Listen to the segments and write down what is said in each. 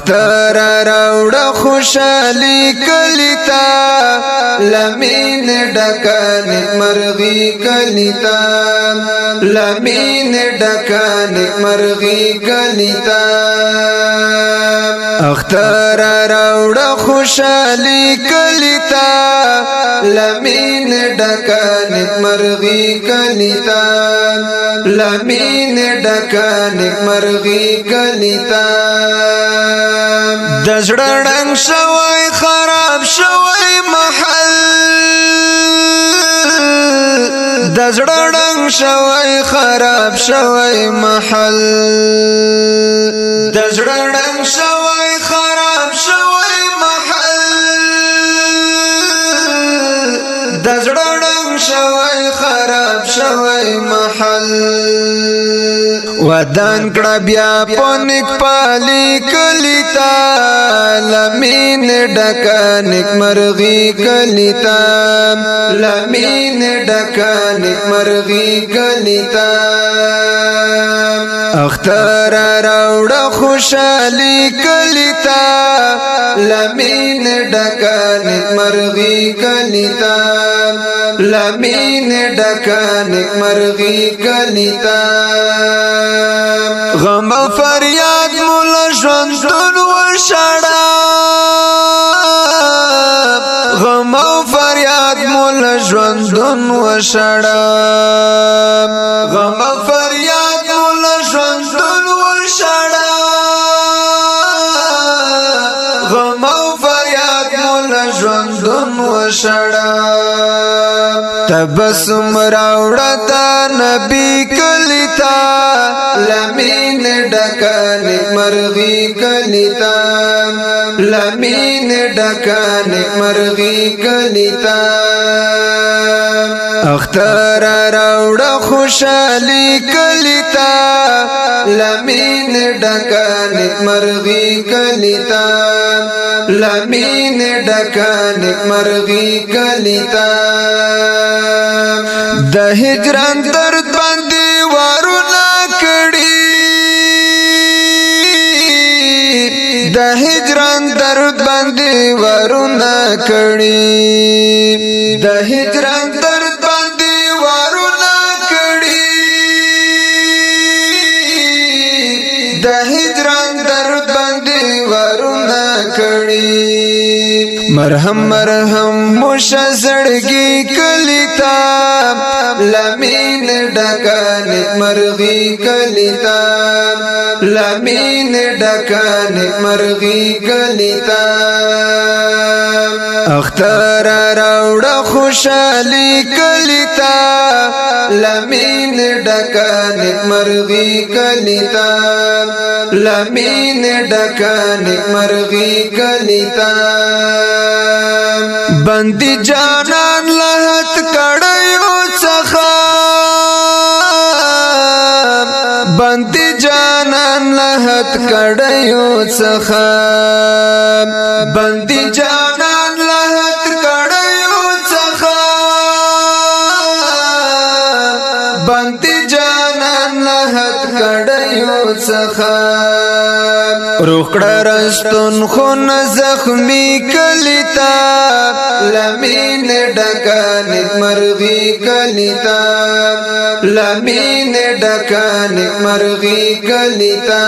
اختر راوړه خوشالي کلیتا لمین ډکان مرغي کلیتا لمین ډکان مرغي کلیتا اختر راوړه خوشالي کلیتا لمین ډکان مرغي کلیتا لمین ډکان مرغي کلیتا دزړه ډنګ شوی خراب شوی محل دزړه ډنګ شوی خراب شوی محل دزړه ډنګ شوی خراب شوی محل دزړه ډنګ شوی خراب شوی محل ودان کړه بیا پونیک پالی کلیتا لمین ډکانک مرغي کلیتا لمین ډکانک مرغي کلیتا اختر راوړه خوشالي کلیتا لمین ډکانک مرغي کلیتا لمین ډکانک مرغي کلیتا غم فریاد مولا ژوندون وشړه غم فریاد مولا ژوندون وشړه غم فریاد مولا ژوندون وشړه غم فریاد مولا ژوندون وشړه تبسم راوړه تا نبی کلیتا لمین ډکانک مرغي کلیتا لمین ډکانک مرغي کلیتا اختر راوړه خوشالي کلیتا لمین ډکانک مرغي کلیتا لمین ډکانک مرغي کلیتا د هجران درد باندې وارونه کړي د هجران درد باندې وارونه کړي د هجران درد باندې وارونه کړي د هجران درد باندې وارونه کړي مرهم مرهم موشه زړګي کلیتا لمین ډکانک مرغي کلیتا لمین ډکانک مرغي کلیتا اختر راوړه خوشالي کلیتا لمین ډکانک مرغي کلیتا لمین ډکانک مرغي کلیتا بندي جانان لهت کړیو څخه بندي جانان لهت کړیو څخه بندي جانان لهت کړیو څخه بندي جانان لهت کړیو څخه روکړه رستون خون زخمی کلیتا لمین ډکانک مرغي کلیتا لمین ډکانک مرغي کلیتا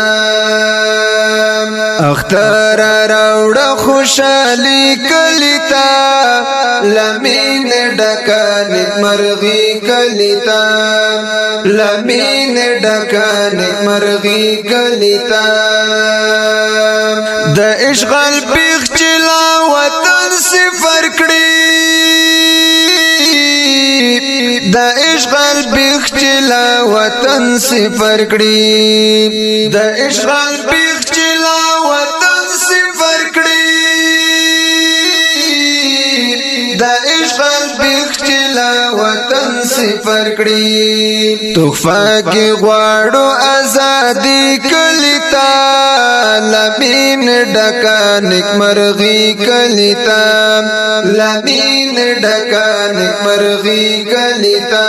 اختر راوړه خوشالي کلیتا لمین ډکانک مرغي کلیتا لمین ډکانک مرغي کلیتا د اشغال پیغ چلا وطن صفر کړي د اشغال پیغ چلا وطن صفر کړي د اشغال پیغ چلا وطن صفر کړي د اشغال پیغ چلا وطن صفر کړي تحفه کې غواړو ازادي کلیتا لمین ډکانک مرغي کلیتا لمین ډکانک مرغي کلیتا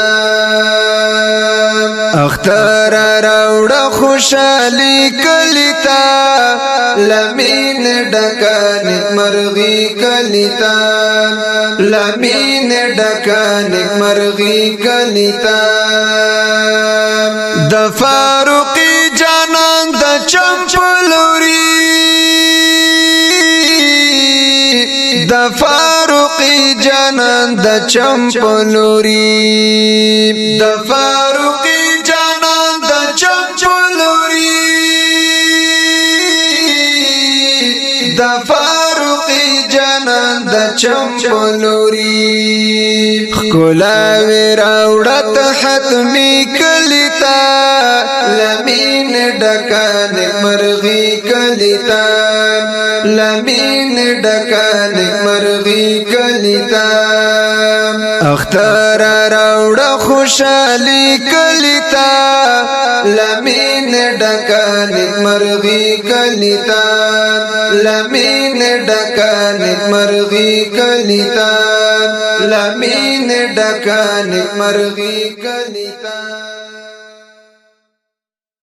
اختر راوړه خوشالي کلیتا لمین ډکان مرغي کلیتا لمین ډکان مرغي کلیتا د فاروقي جانان د چمپلوري د فاروقي جانان د چمپلوري د فاروقي جانان د چمپلوري د فاروقي جانان د چمپلوري خلا وراوړت حتمی کلیتا لمین ډکان مرغي کلیتا لمین ډکان مرغي کلیتا اختر راوړه خوشالي کلیتا لمین ډکان مرغي کلیتا لمین ډکان مرغي کلیتا لمین ډکان مرغي کلیتا